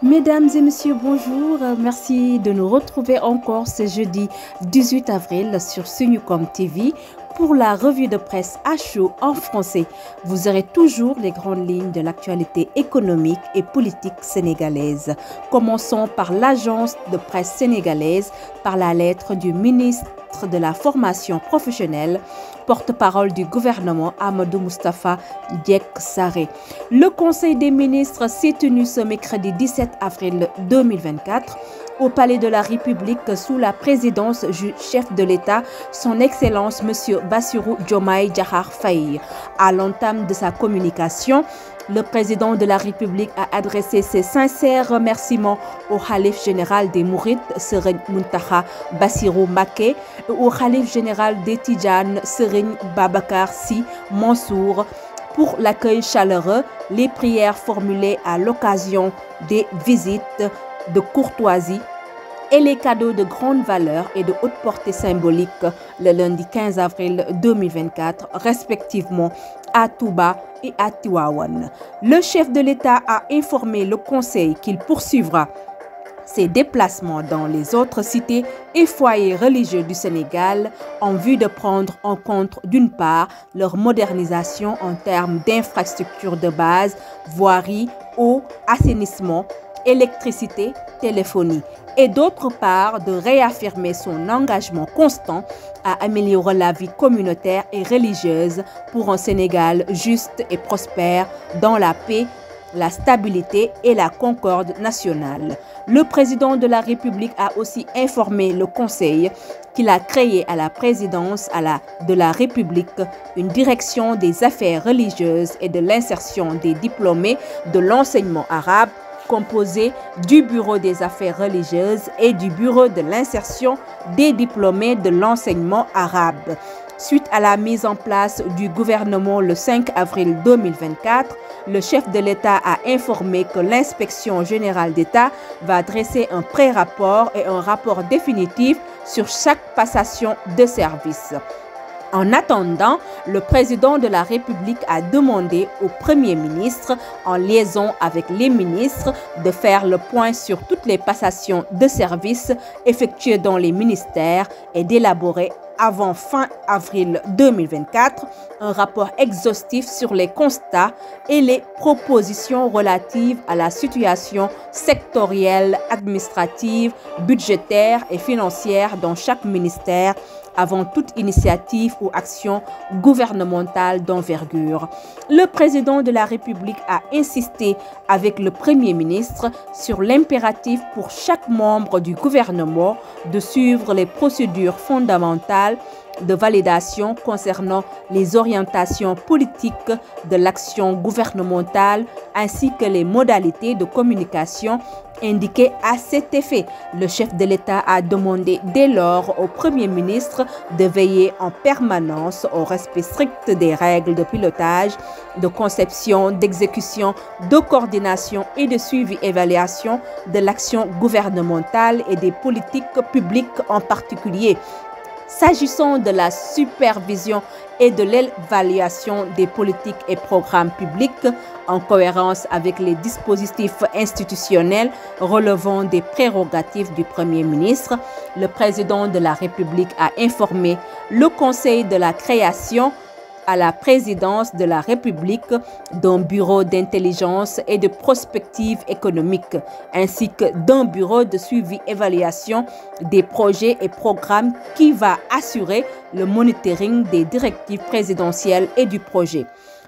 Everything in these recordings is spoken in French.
Mesdames et messieurs, bonjour. Merci de nous retrouver encore ce jeudi 18 avril sur Sunucom TV pour la revue de presse à chaud en français. Vous aurez toujours les grandes lignes de l'actualité économique et politique sénégalaise. Commençons par l'agence de presse sénégalaise par la lettre du ministre de la formation professionnelle, porte-parole du gouvernement Amadou Moustapha Diek Sarré. Le Conseil des ministres s'est tenu ce mercredi 17 avril 2024 au Palais de la République sous la présidence du chef de l'État, son Excellence M. Bassirou Diomaye Diakhar Faye. À l'entame de sa communication, le président de la République a adressé ses sincères remerciements au Khalif général des Mourides, Serigne Mountakha Bassirou Mbacké, et au Khalif général des Tidjanes, Serigne Babacar Sy Mansour, pour l'accueil chaleureux, les prières formulées à l'occasion des visites de courtoisie et les cadeaux de grande valeur et de haute portée symbolique le lundi 15 avril 2024, respectivement à Touba et à Tivaouane. Le chef de l'État a informé le Conseil qu'il poursuivra ses déplacements dans les autres cités et foyers religieux du Sénégal en vue de prendre en compte d'une part leur modernisation en termes d'infrastructures de base, voirie, eau, assainissement, électricité, téléphonie, et d'autre part de réaffirmer son engagement constant à améliorer la vie communautaire et religieuse pour un Sénégal juste et prospère dans la paix, la stabilité et la concorde nationale. Le président de la République a aussi informé le Conseil qu'il a créé à la présidence de la République une direction des affaires religieuses et de l'insertion des diplômés de l'enseignement arabe composé du Bureau des affaires religieuses et du Bureau de l'insertion des diplômés de l'enseignement arabe. Suite à la mise en place du gouvernement le 5 avril 2024, le chef de l'État a informé que l'inspection générale d'État va dresser un pré-rapport et un rapport définitif sur chaque passation de service. En attendant, le président de la République a demandé au Premier ministre, en liaison avec les ministres, de faire le point sur toutes les passations de services effectuées dans les ministères et d'élaborer avant fin avril 2024 un rapport exhaustif sur les constats et les propositions relatives à la situation sectorielle, administrative, budgétaire et financière dans chaque ministère avant toute initiative ou action gouvernementale d'envergure. Le président de la République a insisté avec le Premier ministre sur l'impératif pour chaque membre du gouvernement de suivre les procédures fondamentales de validation concernant les orientations politiques de l'action gouvernementale ainsi que les modalités de communication indiquées à cet effet. Le chef de l'État a demandé dès lors au Premier ministre de veiller en permanence au respect strict des règles de pilotage, de conception, d'exécution, de coordination et de suivi-évaluation de l'action gouvernementale et des politiques publiques en particulier. S'agissant de la supervision et de l'évaluation des politiques et programmes publics, en cohérence avec les dispositifs institutionnels relevant des prérogatives du Premier ministre, le président de la République a informé le Conseil de la création à la présidence de la République d'un bureau d'intelligence et de prospective économique, ainsi que d'un bureau de suivi-évaluation des projets et programmes qui va assurer le monitoring des directives présidentielles et du projet.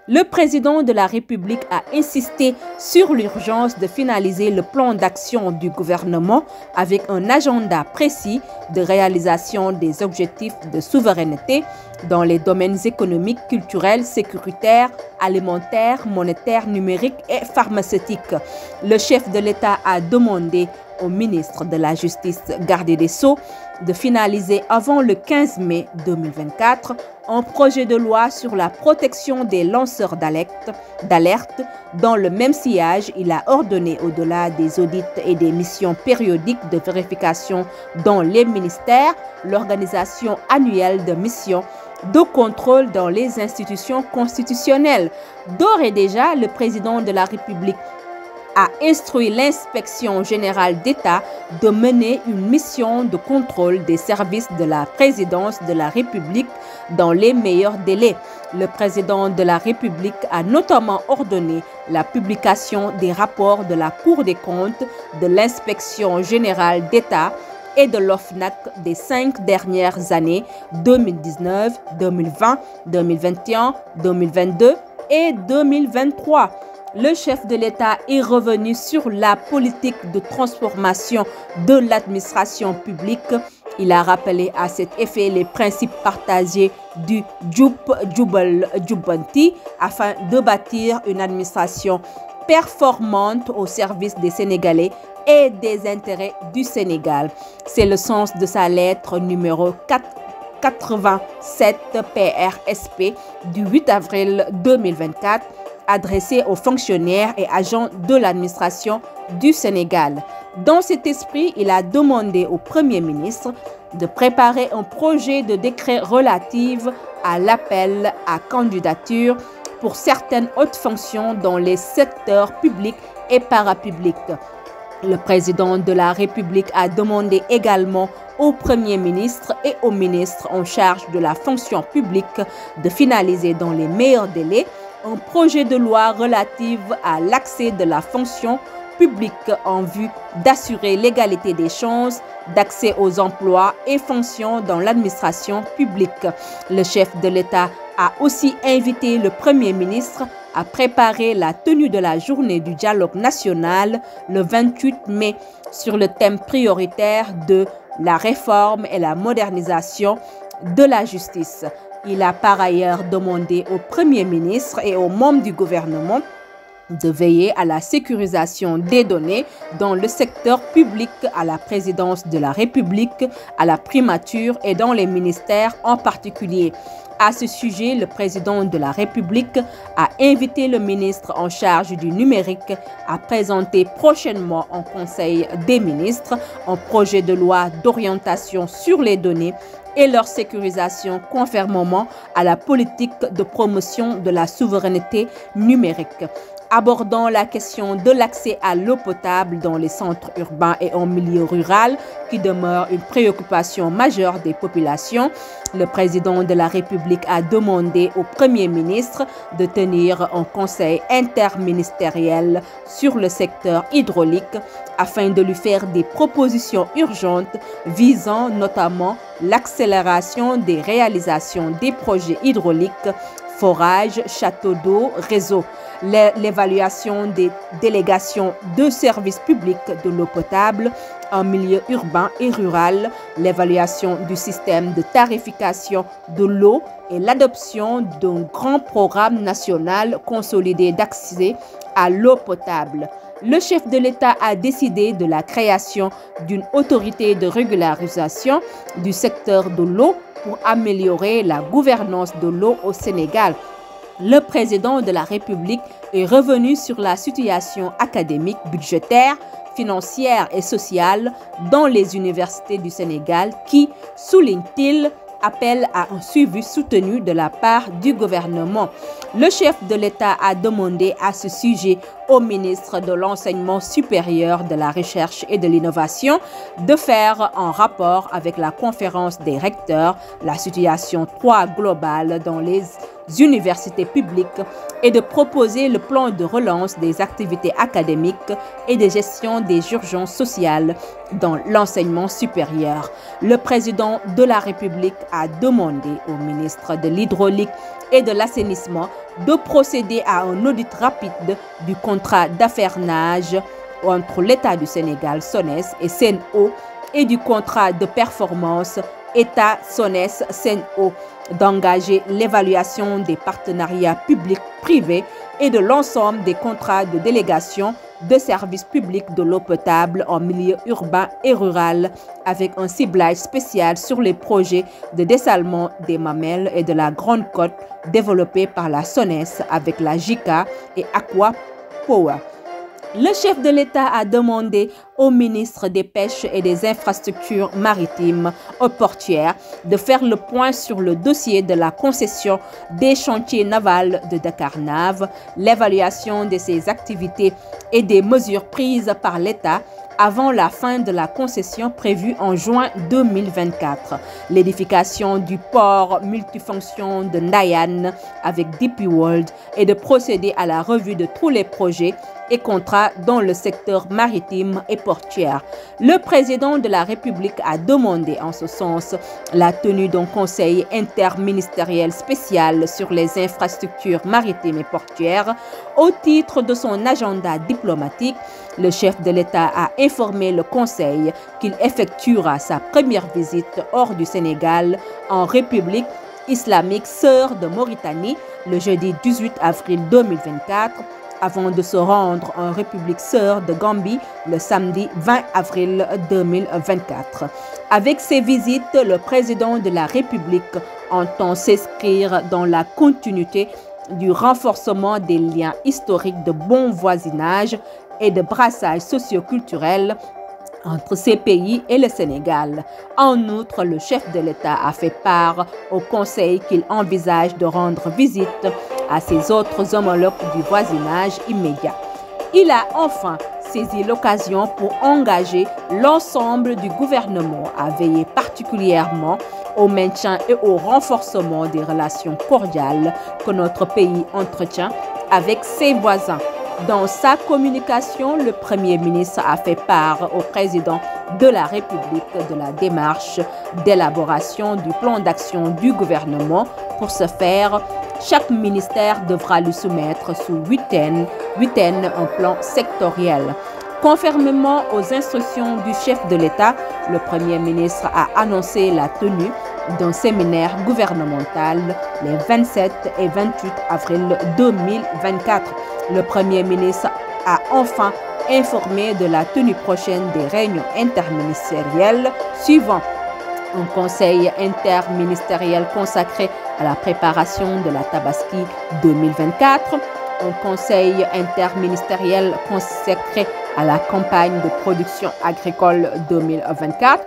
Le président de la République a insisté sur l'urgence de finaliser le plan d'action du gouvernement avec un agenda précis de réalisation des objectifs de souveraineté dans les domaines économiques, culturels, sécuritaires, alimentaires, monétaires, numériques et pharmaceutiques. Le chef de l'État a demandé au ministre de la Justice, garde des Sceaux, de finaliser avant le 15 mai 2024 un projet de loi sur la protection des lanceurs d'alerte. Dans le même sillage, il a ordonné, au-delà des audits et des missions périodiques de vérification dans les ministères, l'organisation annuelle de missions de contrôle dans les institutions constitutionnelles. D'ores et déjà, le président de la République a instruit l'inspection générale d'État de mener une mission de contrôle des services de la présidence de la République dans les meilleurs délais. Le président de la République a notamment ordonné la publication des rapports de la Cour des comptes, de l'inspection générale d'État et de l'OFNAC des 5 dernières années 2019, 2020, 2021, 2022 et 2023. Le chef de l'État est revenu sur la politique de transformation de l'administration publique. Il a rappelé à cet effet les principes partagés du Jub Jubal Jubanti afin de bâtir une administration performante au service des Sénégalais et des intérêts du Sénégal. C'est le sens de sa lettre numéro 87 PRSP du 8 avril 2024 adressée aux fonctionnaires et agents de l'administration du Sénégal. Dans cet esprit, il a demandé au Premier ministre de préparer un projet de décret relatif à l'appel à candidature pour certaines hautes fonctions dans les secteurs publics et parapublics. Le président de la République a demandé également au Premier ministre et au ministre en charge de la fonction publique de finaliser dans les meilleurs délais un projet de loi relatif à l'accès de la fonction publique en vue d'assurer l'égalité des chances d'accès aux emplois et fonctions dans l'administration publique. Le chef de l'État a aussi invité le Premier ministre à préparer la tenue de la journée du dialogue national le 28 mai sur le thème prioritaire de la réforme et la modernisation de la justice. Il a par ailleurs demandé au Premier ministre et aux membres du gouvernement de veiller à la sécurisation des données dans le secteur public, à la présidence de la République, à la primature et dans les ministères en particulier. À ce sujet, le président de la République a invité le ministre en charge du numérique à présenter prochainement en Conseil des ministres un projet de loi d'orientation sur les données et leur sécurisation conformément à la politique de promotion de la souveraineté numérique. Abordant la question de l'accès à l'eau potable dans les centres urbains et en milieu rural, qui demeure une préoccupation majeure des populations, le président de la République a demandé au Premier ministre de tenir un conseil interministériel sur le secteur hydraulique afin de lui faire des propositions urgentes visant notamment l'accélération des réalisations des projets hydrauliques, forage, châteaux d'eau, réseau, l'évaluation des délégations de services publics de l'eau potable en milieu urbain et rural, l'évaluation du système de tarification de l'eau et l'adoption d'un grand programme national consolidé d'accès à l'eau potable. Le chef de l'État a décidé de la création d'une autorité de régularisation du secteur de l'eau pour améliorer la gouvernance de l'eau au Sénégal. Le président de la République est revenu sur la situation académique, budgétaire, financière et sociale dans les universités du Sénégal qui, souligne-t-il, appelle à un suivi soutenu de la part du gouvernement. Le chef de l'État a demandé à ce sujet au ministre de l'Enseignement supérieur, de la Recherche et de l'Innovation de faire en rapport avec la conférence des recteurs la situation globale dans les universités publiques et de proposer le plan de relance des activités académiques et de gestion des urgences sociales dans l'enseignement supérieur. Le président de la République a demandé au ministre de l'Hydraulique et de l'Assainissement de procéder à un audit rapide du contrat d'affermage entre l'État du Sénégal, SONES et SEN'EAU et du contrat de performance État SONES SEN'EAU, d'engager l'évaluation des partenariats publics-privés et de l'ensemble des contrats de délégation de services publics de l'eau potable en milieu urbain et rural, avec un ciblage spécial sur les projets de dessalement des Mamelles et de la Grande Côte développés par la SONES avec la JICA et Aqua Power. Le chef de l'État a demandé au ministre des Pêches et des Infrastructures maritimes et portuaires de faire le point sur le dossier de la concession des chantiers navals de Dakarnave, l'évaluation de ses activités et des mesures prises par l'État avant la fin de la concession prévue en juin 2024. L'édification du port multifonction de Ndayane avec DP World et de procéder à la revue de tous les projets et contrats dans le secteur maritime et portuaire. Le président de la République a demandé en ce sens la tenue d'un conseil interministériel spécial sur les infrastructures maritimes et portuaires. Au titre de son agenda diplomatique, le chef de l'État a informé le Conseil qu'il effectuera sa première visite hors du Sénégal en République islamique sœur de Mauritanie le jeudi 18 avril 2024 avant de se rendre en République sœur de Gambie le samedi 20 avril 2024. Avec ces visites, le président de la République entend s'inscrire dans la continuité du renforcement des liens historiques de bon voisinage et de brassage socio-culturel entre ces pays et le Sénégal. En outre, le chef de l'État a fait part au Conseil qu'il envisage de rendre visite à ses autres homologues du voisinage immédiat. Il a enfin saisi l'occasion pour engager l'ensemble du gouvernement à veiller particulièrement au maintien et au renforcement des relations cordiales que notre pays entretient avec ses voisins. Dans sa communication, le Premier ministre a fait part au président de la République de la démarche d'élaboration du plan d'action du gouvernement. Pour ce faire, chaque ministère devra lui soumettre sous huitaine un plan sectoriel. Conformément aux instructions du chef de l'État, le Premier ministre a annoncé la tenue d'un séminaire gouvernemental les 27 et 28 avril 2024. Le Premier ministre a enfin informé de la tenue prochaine des réunions interministérielles suivant un conseil interministériel consacré à la préparation de la Tabaski 2024, un conseil interministériel consacré à la campagne de production agricole 2024,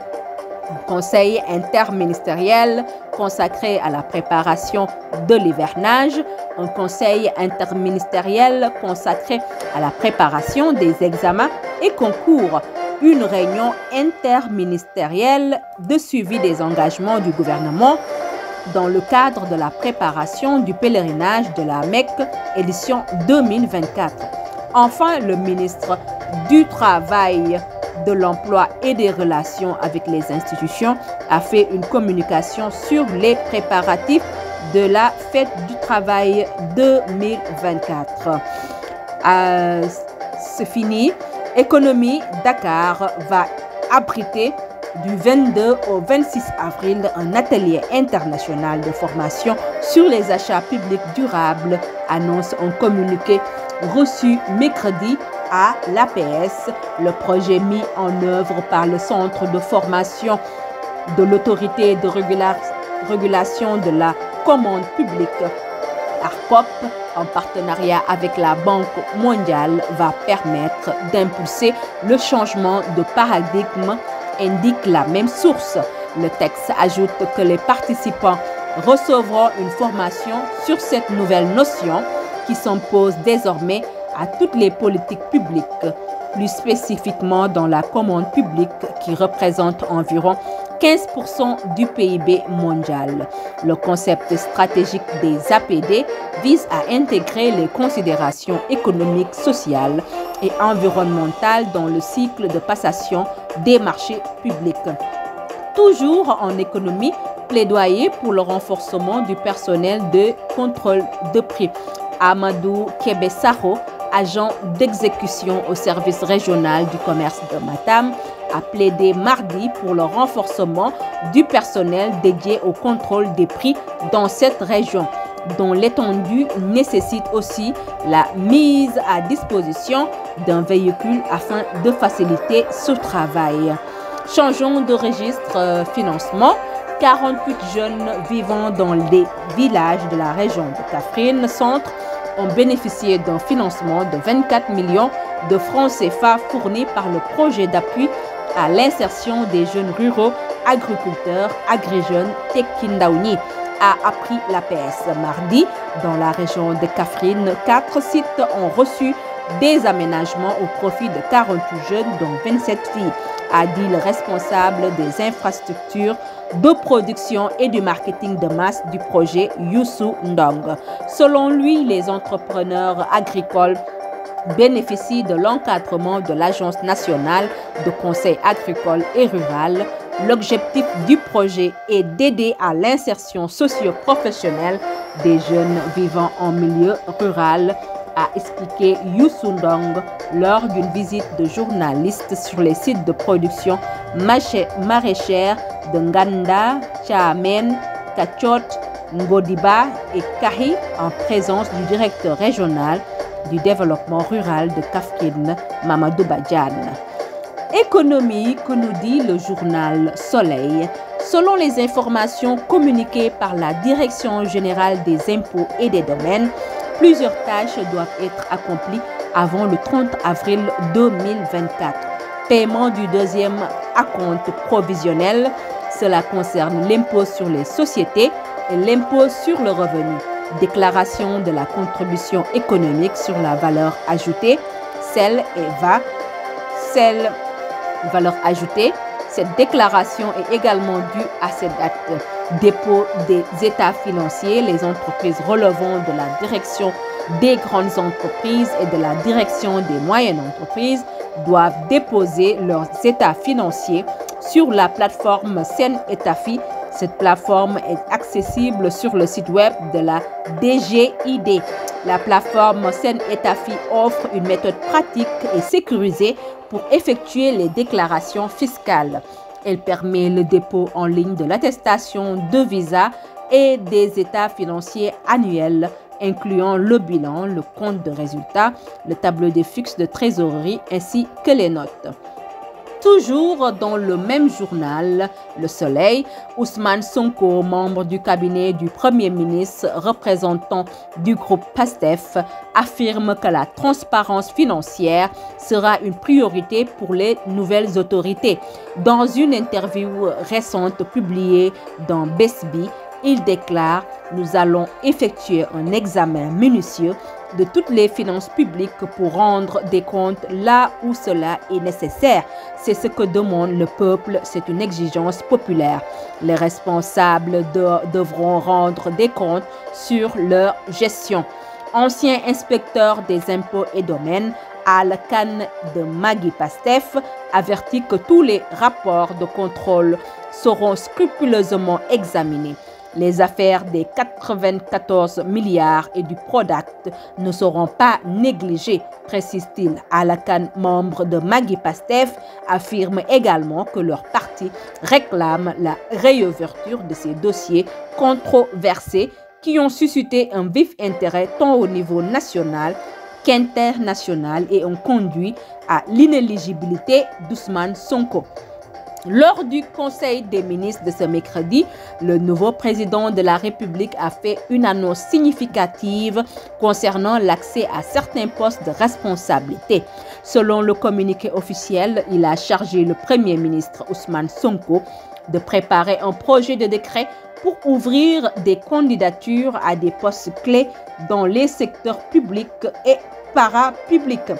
un conseil interministériel consacré à la préparation de l'hivernage, un conseil interministériel consacré à la préparation des examens et concours, une réunion interministérielle de suivi des engagements du gouvernement dans le cadre de la préparation du pèlerinage de la Mecque édition 2024. Enfin, le ministre du Travail, de l'Emploi et des Relations avec les institutions a fait une communication sur les préparatifs de la Fête du Travail 2024. C'est fini. Économie Dakar va abriter du 22 au 26 avril un atelier international de formation sur les achats publics durables, annonce un communiqué reçu mercredi à l'APS. Le projet mis en œuvre par le Centre de formation de l'autorité de régulation de la commande publique, ARCOP, en partenariat avec la Banque mondiale, va permettre d'impulser le changement de paradigme, indique la même source. Le texte ajoute que les participants recevront une formation sur cette nouvelle notion qui s'impose désormais à toutes les politiques publiques, plus spécifiquement dans la commande publique qui représente environ 15% du PIB mondial. Le concept stratégique des APD vise à intégrer les considérations économiques, sociales et environnementales dans le cycle de passation des marchés publics. Toujours en économie, plaidoyer pour le renforcement du personnel de contrôle de prix. Amadou Kebesaro, agent d'exécution au service régional du commerce de Matam, a plaidé mardi pour le renforcement du personnel dédié au contrôle des prix dans cette région, dont l'étendue nécessite aussi la mise à disposition d'un véhicule afin de faciliter ce travail. Changeons de registre financement. 48 jeunes vivant dans les villages de la région de Kaffrine Centre ont bénéficié d'un financement de 24 millions de francs CFA fournis par le projet d'appui à l'insertion des jeunes ruraux agriculteurs Agri-Jeunes Tekindaouni, a appris l'APS. Mardi, dans la région de Kaffrine, 4 sites ont reçu des aménagements au profit de 48 jeunes, dont 27 filles, a dit le responsable des infrastructures de production et du marketing de masse du projet Youssou Ndong. Selon lui, les entrepreneurs agricoles bénéficient de l'encadrement de l'Agence nationale de conseil agricole et rural. L'objectif du projet est d'aider à l'insertion socio-professionnelle des jeunes vivant en milieu rural, a expliqué Youssou Ndong lors d'une visite de journalistes sur les sites de production maraîchère de Nganda, Tchamen, Kachot, Ngodiba et Kahi en présence du directeur régional du développement rural de Kaffrine, Mamadou Badiane. Économie, que nous dit le journal Soleil. Selon les informations communiquées par la Direction générale des impôts et des domaines, plusieurs tâches doivent être accomplies avant le 30 avril 2024. Paiement du deuxième acompte provisionnel, cela concerne l'impôt sur les sociétés et l'impôt sur le revenu. Déclaration de la contribution économique sur la valeur ajoutée, celle valeur ajoutée. Cette déclaration est également due à cette date. Dépôt des états financiers, les entreprises relevant de la direction des grandes entreprises et de la direction des moyennes entreprises doivent déposer leurs états financiers sur la plateforme Sen-Etafi. Cette plateforme est accessible sur le site web de la DGID. La plateforme Sen-Etafi offre une méthode pratique et sécurisée pour effectuer les déclarations fiscales. Elle permet le dépôt en ligne de l'attestation de visa et des états financiers annuels, incluant le bilan, le compte de résultats, le tableau de fixe de trésorerie ainsi que les notes. Toujours dans le même journal, Le Soleil, Ousmane Sonko, membre du cabinet du Premier ministre, représentant du groupe PASTEF, affirme que la transparence financière sera une priorité pour les nouvelles autorités. Dans une interview récente publiée dans Besbi, il déclare « Nous allons effectuer un examen minutieux de toutes les finances publiques pour rendre des comptes là où cela est nécessaire. C'est ce que demande le peuple, c'est une exigence populaire. Les responsables devront rendre des comptes sur leur gestion. » Ancien inspecteur des impôts et domaines, Al-Khan de Magui Pastef, avertit que tous les rapports de contrôle seront scrupuleusement examinés. Les affaires des 94 milliards et du Prodact ne seront pas négligées, précise-t-il. Al-Khan, membre de Magui Pastef, affirme également que leur parti réclame la réouverture de ces dossiers controversés qui ont suscité un vif intérêt tant au niveau national qu'international et ont conduit à l'inéligibilité d'Ousmane Sonko. Lors du Conseil des ministres de ce mercredi, le nouveau président de la République a fait une annonce significative concernant l'accès à certains postes de responsabilité. Selon le communiqué officiel, il a chargé le Premier ministre Ousmane Sonko de préparer un projet de décret pour ouvrir des candidatures à des postes clés dans les secteurs publics et parapublics.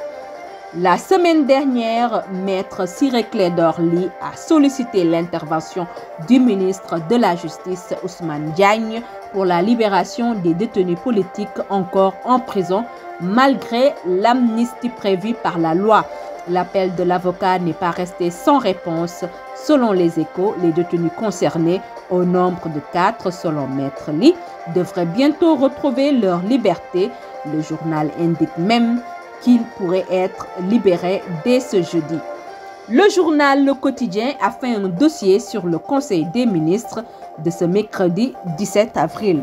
La semaine dernière, Maître Ciré Clédor Ly a sollicité l'intervention du ministre de la Justice, Ousmane Diagne, pour la libération des détenus politiques encore en prison, malgré l'amnistie prévue par la loi. L'appel de l'avocat n'est pas resté sans réponse. Selon les Échos, les détenus concernés, au nombre de 4 selon Maître Ly, devraient bientôt retrouver leur liberté. Le journal indique même qu'il pourrait être libéré dès ce jeudi. Le journal Le Quotidien a fait un dossier sur le Conseil des ministres de ce mercredi 17 avril.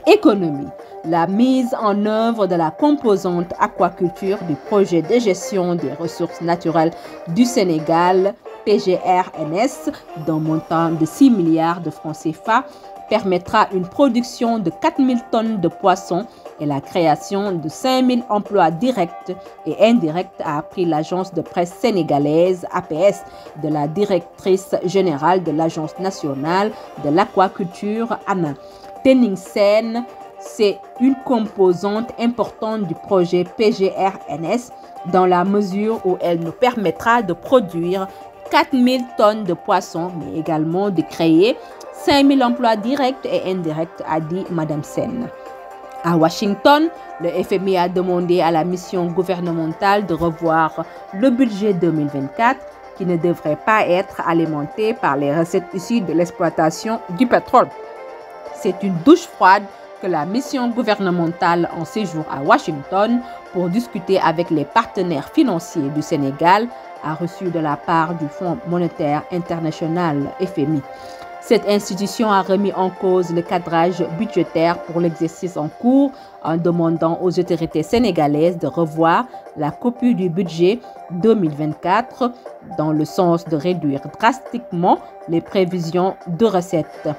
Économie. La mise en œuvre de la composante aquaculture du projet de gestion des ressources naturelles du Sénégal PGRNS d'un montant de 6 milliards de francs CFA permettra une production de 4 000 tonnes de poissons et la création de 5 000 emplois directs et indirects, a appris l'agence de presse sénégalaise APS de la directrice générale de l'Agence nationale de l'aquaculture, Anna Tening Sène. C'est une composante importante du projet PGRNS dans la mesure où elle nous permettra de produire 4 000 tonnes de poissons, mais également de créer 5 000 emplois directs et indirects, a dit Mme Sen. À Washington, le FMI a demandé à la mission gouvernementale de revoir le budget 2024 qui ne devrait pas être alimenté par les recettes issues de l'exploitation du pétrole. C'est une douche froide que la mission gouvernementale en séjour à Washington pour discuter avec les partenaires financiers du Sénégal a reçu de la part du Fonds monétaire international FMI. Cette institution a remis en cause le cadrage budgétaire pour l'exercice en cours en demandant aux autorités sénégalaises de revoir la copie du budget 2024 dans le sens de réduire drastiquement les prévisions de recettes.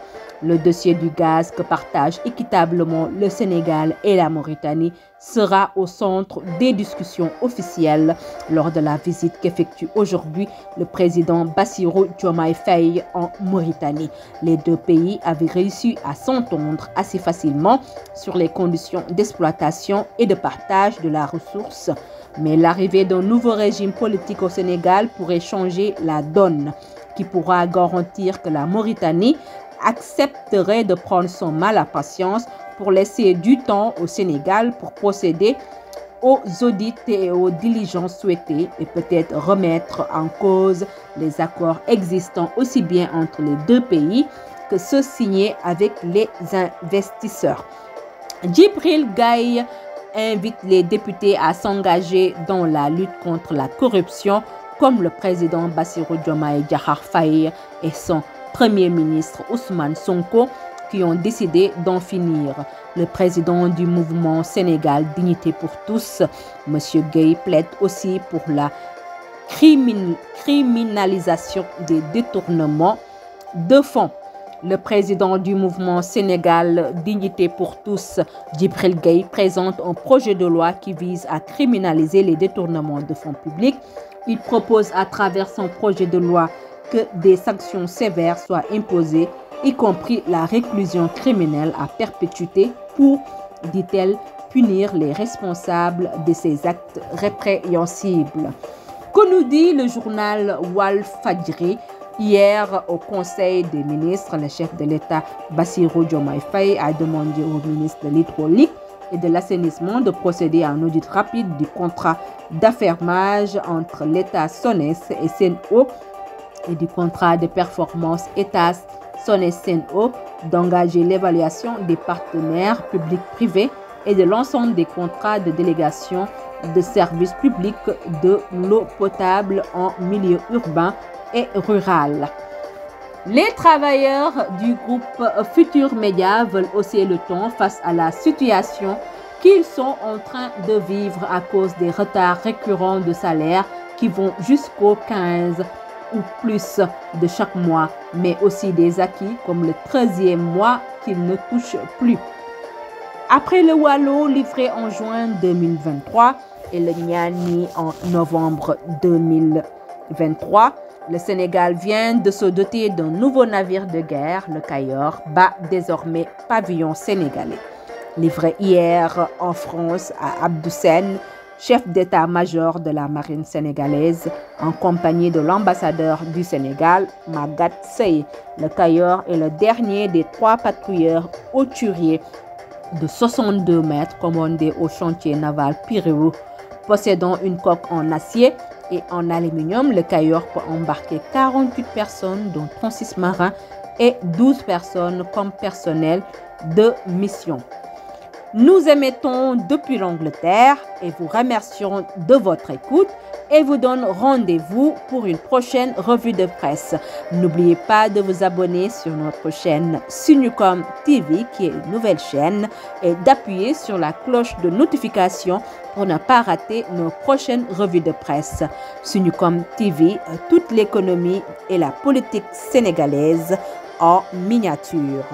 Le dossier du gaz que partagent équitablement le Sénégal et la Mauritanie sera au centre des discussions officielles lors de la visite qu'effectue aujourd'hui le président Bassirou Diomaye Faye en Mauritanie. Les deux pays avaient réussi à s'entendre assez facilement sur les conditions d'exploitation et de partage de la ressource. Mais l'arrivée d'un nouveau régime politique au Sénégal pourrait changer la donne, qui pourra garantir que la Mauritanie accepterait de prendre son mal à patience pour laisser du temps au Sénégal pour procéder aux audits et aux diligences souhaitées et peut-être remettre en cause les accords existants aussi bien entre les deux pays que ceux signés avec les investisseurs. Djibril Gaye invite les députés à s'engager dans la lutte contre la corruption comme le président Bassirou Diomaye Diakhar Faye et son Premier ministre Ousmane Sonko qui ont décidé d'en finir. Le président du mouvement Sénégal Dignité pour tous, M. Gueye, plaide aussi pour la criminalisation des détournements de fonds. Le président du mouvement Sénégal Dignité pour tous, Djibril Gueye, présente un projet de loi qui vise à criminaliser les détournements de fonds publics. Il propose à travers son projet de loi que des sanctions sévères soient imposées, y compris la réclusion criminelle à perpétuité pour, dit-elle, punir les responsables de ces actes répréhensibles. Que nous dit le journal Walf Fadjri? Hier, au Conseil des ministres, le chef de l'État Bassirou Diomaye Faye a demandé au ministre de l'Hydraulique et de l'Assainissement de procéder à un audit rapide du contrat d'affermage entre l'État SONES et SEN'EAU et du contrat de performance État SONES-SEN'EAU, d'engager l'évaluation des partenaires publics-privés et de l'ensemble des contrats de délégation de services publics de l'eau potable en milieu urbain et rural. Les travailleurs du groupe Futur Média veulent hausser le ton face à la situation qu'ils sont en train de vivre à cause des retards récurrents de salaire qui vont jusqu'au 15 ou plus de chaque mois, mais aussi des acquis comme le 13e mois qu'ils ne touchent plus. Après le Wallo livré en juin 2023 et le Niani en novembre 2023, le Sénégal vient de se doter d'un nouveau navire de guerre, le Cayor, bat désormais pavillon sénégalais. Livré hier en France à Abdou Sène, chef d'état-major de la marine sénégalaise, en compagnie de l'ambassadeur du Sénégal, Magatte Seye. Le Cayor est le dernier des 3 patrouilleurs hauturiers de 62 mètres commandés au chantier naval Pirou. Possédant une coque en acier et en aluminium, le Cayor peut embarquer 48 personnes, dont 36 marins et 12 personnes comme personnel de mission. Nous émettons depuis l'Angleterre et vous remercions de votre écoute et vous donne rendez-vous pour une prochaine revue de presse. N'oubliez pas de vous abonner sur notre chaîne Sunucom TV, qui est une nouvelle chaîne, et d'appuyer sur la cloche de notification pour ne pas rater nos prochaines revues de presse. Sunucom TV, toute l'économie et la politique sénégalaise en miniature.